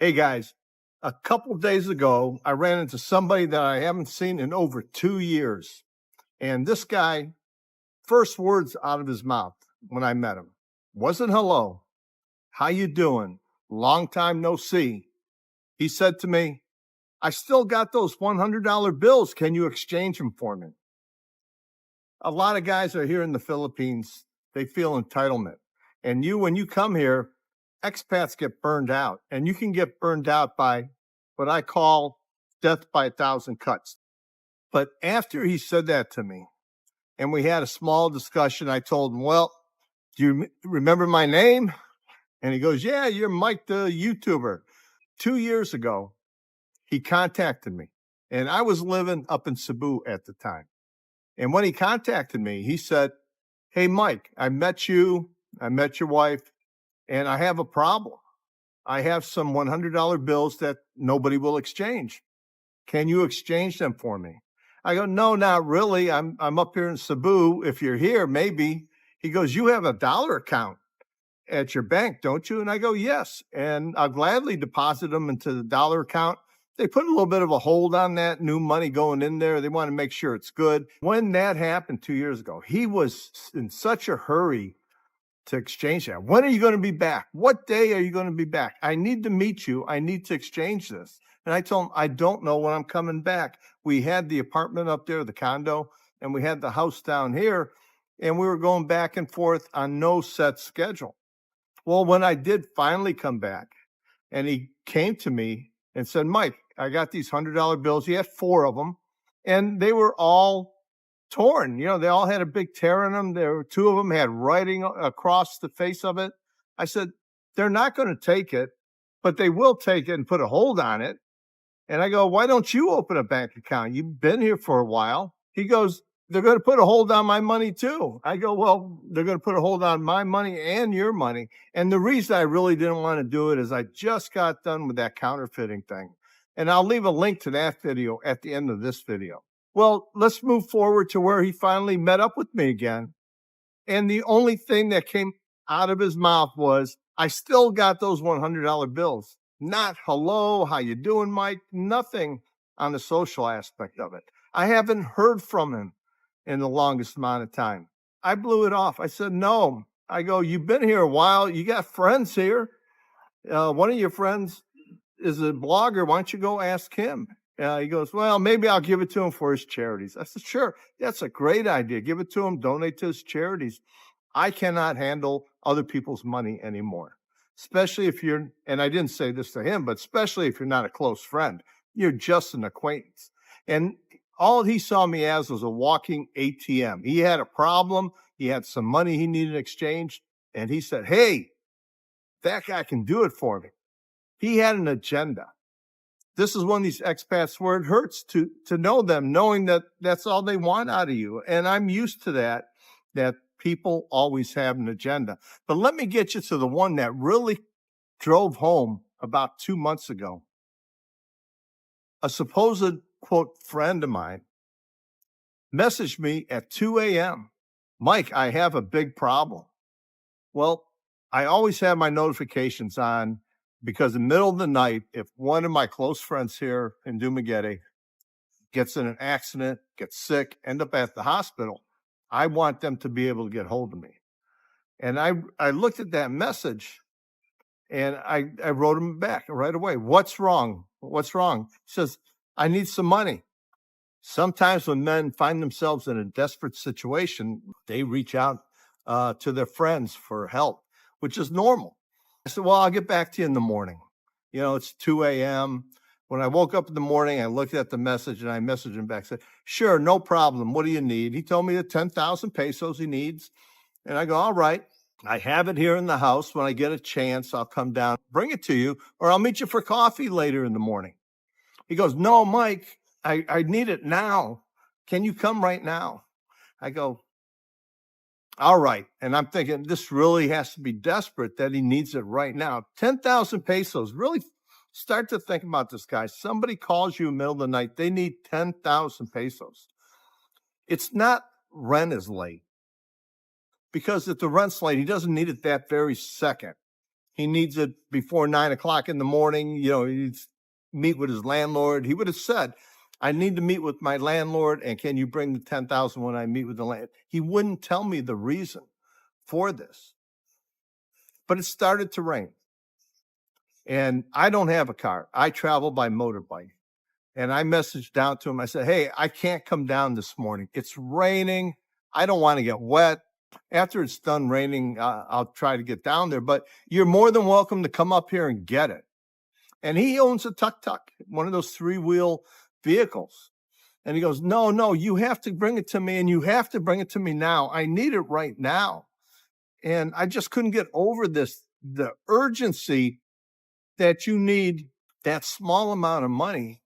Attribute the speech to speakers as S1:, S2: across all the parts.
S1: Hey guys, a couple of days ago, I ran into somebody that I haven't seen in over 2 years. And this guy, first words out of his mouth when I met him wasn't hello. How you doing? Long time no see. He said to me, I still got those $100 bills. Can you exchange them for me? A lot of guys are here in the Philippines. They feel entitlement. And when you come here, expats get burned out, and you can get burned out by what I call death by 1,000 cuts. But after he said that to me, and we had a small discussion, I told him, well, do you remember my name? And he goes, yeah, you're Mike the YouTuber. 2 years ago, he contacted me, and I was living up in Cebu at the time. And when he contacted me, he said, hey, Mike, I met you, I met your wife, and I have a problem. I have some $100 bills that nobody will exchange. Can you exchange them for me? I go, no, not really. I'm up here in Cebu. If you're here, maybe. He goes, you have a dollar account at your bank, don't you? And I go, yes. And I'll gladly deposit them into the dollar account. They put a little bit of a hold on that new money going in there. They want to make sure it's good. When that happened 2 years ago, he was in such a hurry to exchange that. When are you going to be back? What day are you going to be back? I need to meet you. I need to exchange this. And I told him, I don't know when I'm coming back. We had the apartment up there, the condo, and we had the house down here, and we were going back and forth on no set schedule. Well, when I did finally come back, and he came to me and said, Mike, I got these $100 bills. He had 4 of them, and they were all torn. You know, they all had a big tear in them. There were 2 of them had writing across the face of it. I said, they're not going to take it, but they will take it and put a hold on it. And I go, why don't you open a bank account? You've been here for a while. He goes, they're going to put a hold on my money too. I go, well, they're going to put a hold on my money and your money. And the reason I really didn't want to do it is I just got done with that counterfeiting thing. And I'll leave a link to that video at the end of this video. Well, let's move forward to where he finally met up with me again. And the only thing that came out of his mouth was, I still got those $100 bills. Not hello, how you doing, Mike? Nothing on the social aspect of it. I haven't heard from him in the longest amount of time. I blew it off. I said, no. I go, you've been here a while. You got friends here. One of your friends is a blogger. Why don't you go ask him? He goes, well, maybe I'll give it to him for his charities. I said, sure, that's a great idea. Give it to him, donate to his charities. I cannot handle other people's money anymore, especially if you're, and I didn't say this to him, but especially if you're not a close friend. You're just an acquaintance. And all he saw me as was a walking ATM. He had a problem. He had some money he needed exchanged. And he said, hey, that guy can do it for me. He had an agenda. This is one of these expats where it hurts to know them, knowing that that's all they want out of you. And I'm used to that people always have an agenda. But let me get you to the one that really drove home about 2 months ago. A supposed, quote, friend of mine messaged me at 2 a.m. Mike, I have a big problem. Well, I always have my notifications on, because in the middle of the night, if one of my close friends here in Dumaguete gets in an accident, gets sick, end up at the hospital, I want them to be able to get hold of me. And I looked at that message, and I wrote him back right away. What's wrong? What's wrong? He says, I need some money. Sometimes when men find themselves in a desperate situation, they reach out to their friends for help, which is normal. I said, well, I'll get back to you in the morning. You know, it's 2 a.m. When I woke up in the morning, I looked at the message and I messaged him back. Said, sure, no problem. What do you need? He told me the 10,000 pesos he needs. And I go, all right, I have it here in the house. When I get a chance, I'll come down, bring it to you, or I'll meet you for coffee later in the morning. He goes, no, Mike, I need it now. Can you come right now? I go, all right. And I'm thinking, this really has to be desperate that he needs it right now. 10,000 pesos. Really start to think about this, guy. Somebody calls you in the middle of the night. They need 10,000 pesos. It's not rent is late. Because if the rent's late, he doesn't need it that very second. he needs it before 9 o'clock in the morning. He'd meet with his landlord. He would have said, I need to meet with my landlord, and can you bring the 10,000 when I meet with the landlord? He wouldn't tell me the reason for this. But it started to rain. And I don't have a car. I travel by motorbike. And I messaged down to him. I said, hey, I can't come down this morning. It's raining. I don't want to get wet. After it's done raining, I'll try to get down there. But you're more than welcome to come up here and get it. And he owns a tuk-tuk, one of those 3-wheel vehicles. And he goes, no, you have to bring it to me, and you have to bring it to me now. I need it right now. And I just couldn't get over this, the urgency that you need that small amount of money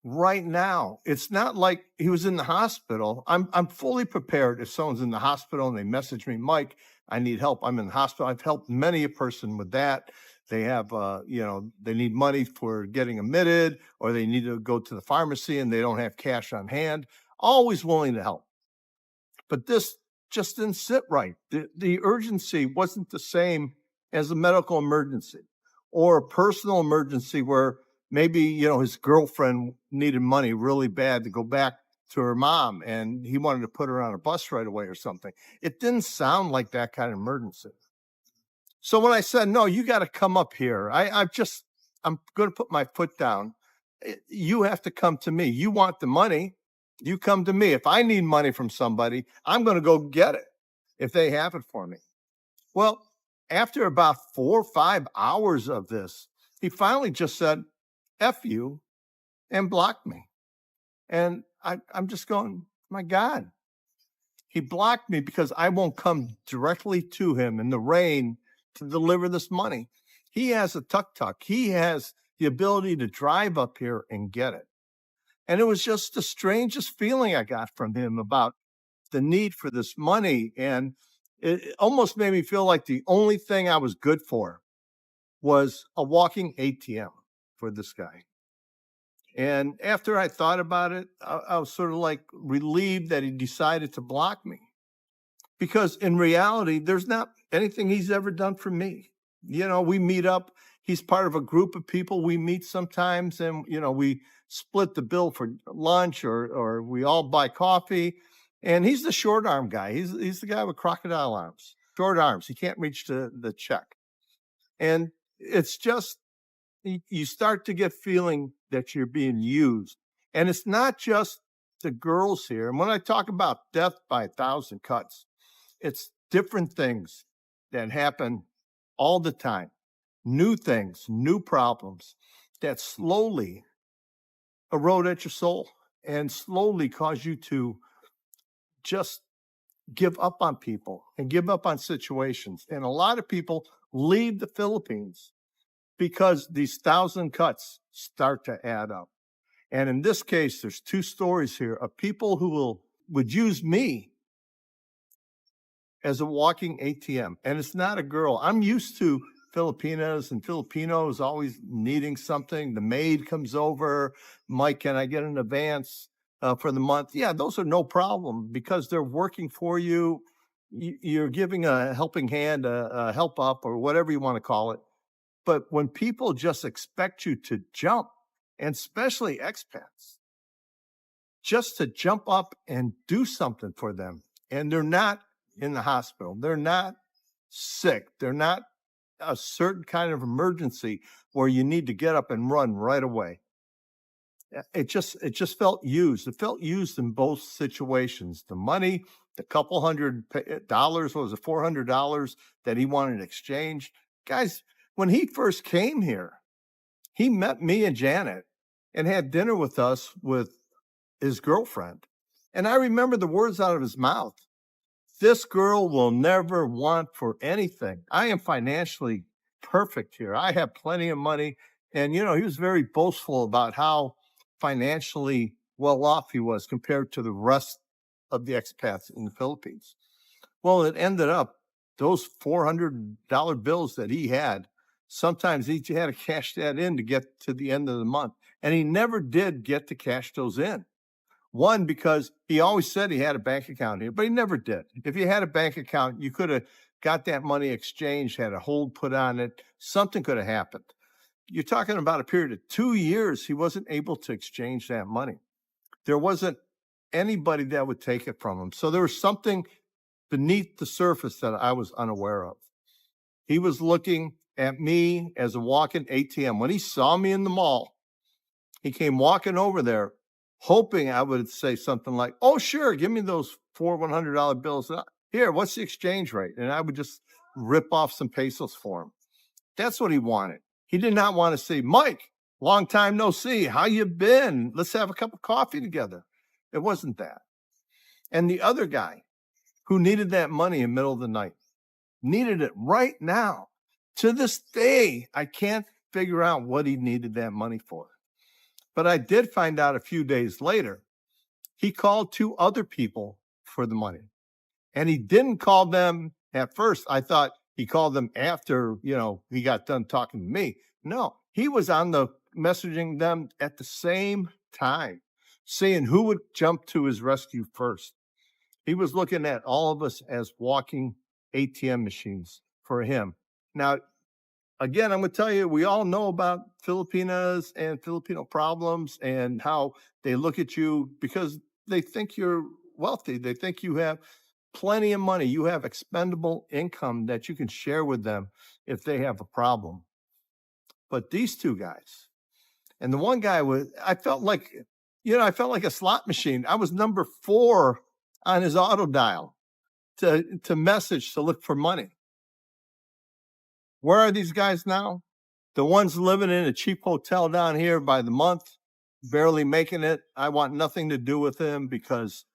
S1: right now. It's not like he was in the hospital. I'm fully prepared if someone's in the hospital and they message me, Mike, I need help. I'm in the hospital. I've helped many a person with that. They have, they need money for getting admitted, or they need to go to the pharmacy and they don't have cash on hand. Always willing to help. But this just didn't sit right. The urgency wasn't the same as a medical emergency or a personal emergency where maybe, his girlfriend needed money really bad to go back to her mom and he wanted to put her on a bus right away or something. It didn't sound like that kind of emergency. So when I said, no, you got to come up here, I'm going to put my foot down. You have to come to me. You want the money, you come to me. If I need money from somebody, I'm going to go get it if they have it for me. Well, after about 4 or 5 hours of this, he finally just said, F you, and blocked me. And I'm just going, my God. He blocked me because I won't come directly to him in the rain to deliver this money. He has a tuk-tuk. He has the ability to drive up here and get it. And it was just the strangest feeling I got from him about the need for this money. And it almost made me feel like the only thing I was good for was a walking ATM for this guy. And after I thought about it, I was sort of like relieved that he decided to block me. Because in reality, there's not anything he's ever done for me. We meet up. He's part of a group of people we meet sometimes, and, we split the bill for lunch or we all buy coffee. And he's the short arm guy. He's the guy with crocodile arms, short arms. He can't reach the check. And it's just, you start to get feeling that you're being used. And it's not just the girls here. And when I talk about death by 1,000 cuts, it's different things that happen all the time. New things, new problems that slowly erode at your soul and slowly cause you to just give up on people and give up on situations. And a lot of people leave the Philippines because these 1,000 cuts start to add up. And in this case, there's 2 stories here of people who would use me as a walking ATM. And it's not a girl. I'm used to Filipinas and Filipinos always needing something. The maid comes over. Mike, can I get an advance for the month? Yeah, those are no problem because they're working for you. You're giving a helping hand, a help up, or whatever you want to call it. But when people just expect you to jump, and especially expats, just to jump up and do something for them, and they're not in the hospital, they're not sick, they're not a certain kind of emergency where you need to get up and run right away. It just felt used. It felt used in both situations. The money, the couple $100, what was it, $400 that he wanted in exchange. Guys, when he first came here, he met me and Janet and had dinner with us with his girlfriend. And I remember the words out of his mouth. This girl will never want for anything. I am financially perfect here. I have plenty of money. And, he was very boastful about how financially well off he was compared to the rest of the expats in the Philippines. Well, it ended up, those $400 bills that he had, sometimes he had to cash that in to get to the end of the month. And he never did get to cash those in. One, because he always said he had a bank account here, but he never did. If you had a bank account, you could have got that money exchanged, had a hold put on it, something could have happened. You're talking about a period of 2 years, he wasn't able to exchange that money. There wasn't anybody that would take it from him. So there was something beneath the surface that I was unaware of. He was looking at me as a walking ATM. When he saw me in the mall, he came walking over there, hoping I would say something like, "Oh, sure, give me those 4 $100 bills. Here, what's the exchange rate?" And I would just rip off some pesos for him. That's what he wanted. He did not want to say, "Mike, long time no see. How you been? Let's have a cup of coffee together." It wasn't that. And the other guy who needed that money in the middle of the night, needed it right now. To this day, I can't figure out what he needed that money for. But I did find out a few days later, he called 2 other people for the money. And he didn't call them at first. I thought he called them after, he got done talking to me. No, he was on the messaging them at the same time, seeing who would jump to his rescue first. He was looking at all of us as walking ATM machines for him. Now, again, I'm going to tell you, we all know about Filipinas and Filipino problems and how they look at you because they think you're wealthy. They think you have plenty of money. You have expendable income that you can share with them if they have a problem. But these 2 guys, and the one guy I felt like a slot machine. I was number 4 on his auto dial to message to look for money. Where are these guys now? The ones living in a cheap hotel down here by the month, barely making it. I want nothing to do with him because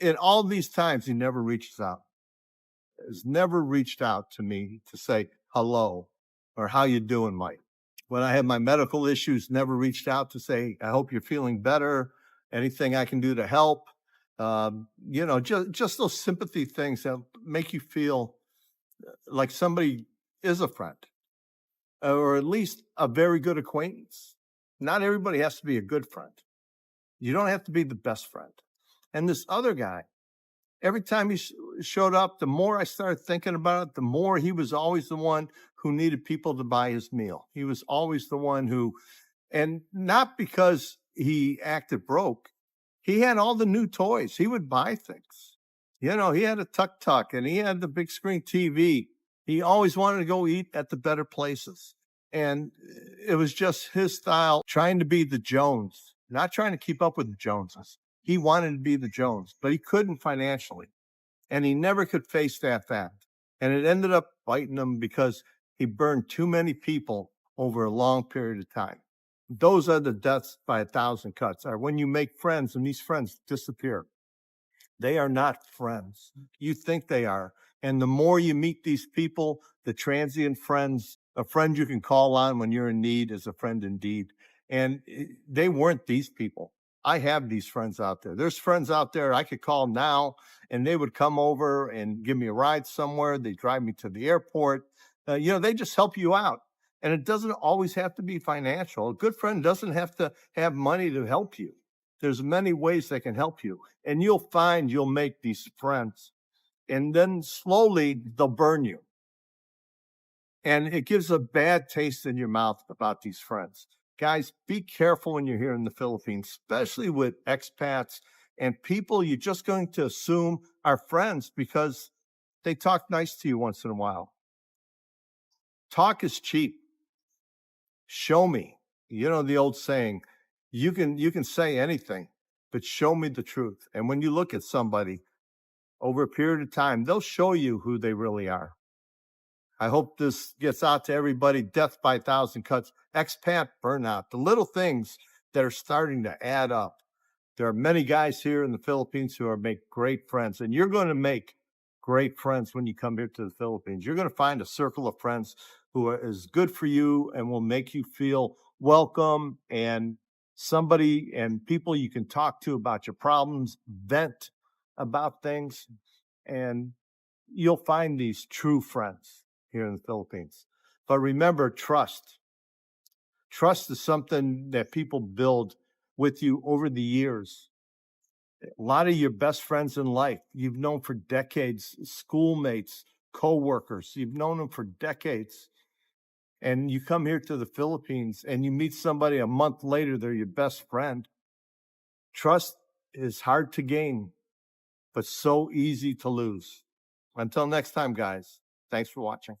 S1: in all these times, he never reaches out. Has never reached out to me to say hello or how you doing, Mike. When I had my medical issues, never reached out to say, I hope you're feeling better. Anything I can do to help. Just those sympathy things that make you feel like somebody is a friend, or at least a very good acquaintance. Not everybody has to be a good friend. You don't have to be the best friend. And this other guy, every time he showed up, the more I started thinking about it, the more he was always the one who needed people to buy his meal. He was always the one who, and not because he acted broke, he had all the new toys. He would buy things. He had a tuk-tuk and he had the big screen TV. He always wanted to go eat at the better places. And it was just his style, trying to be the Jones, not trying to keep up with the Joneses. He wanted to be the Jones, but he couldn't financially. And he never could face that fact. And it ended up biting him because he burned too many people over a long period of time. Those are the deaths by 1,000 cuts, are when you make friends and these friends disappear. They are not friends. You think they are. And the more you meet these people, the transient friends, a friend you can call on when you're in need is a friend indeed. And they weren't these people. I have these friends out there. There's friends out there I could call now, and they would come over and give me a ride somewhere. They drive me to the airport. They just help you out. And it doesn't always have to be financial. A good friend doesn't have to have money to help you. There's many ways they can help you. And you'll find you'll make these friends. And then slowly they'll burn you. And it gives a bad taste in your mouth about these friends. Guys, be careful when you're here in the Philippines, especially with expats and people you're just going to assume are friends because they talk nice to you once in a while. Talk is cheap. Show me. The old saying, you can say anything, but show me the truth. And when you look at somebody over a period of time, they'll show you who they really are. I hope this gets out to everybody. Death by 1,000 cuts, expat burnout, the little things that are starting to add up. There are many guys here in the Philippines who make great friends, and you're going to make great friends when you come here to the Philippines. You're going to find a circle of friends who is good for you and will make you feel welcome and somebody and people you can talk to about your problems, vent about things, and you'll find these true friends here in the Philippines. But remember, trust. Trust is something that people build with you over the years. A lot of your best friends in life, you've known for decades, schoolmates, co-workers. You've known them for decades. And you come here to the Philippines and you meet somebody a month later, they're your best friend. Trust is hard to gain, but so easy to lose. Until next time, guys, thanks for watching.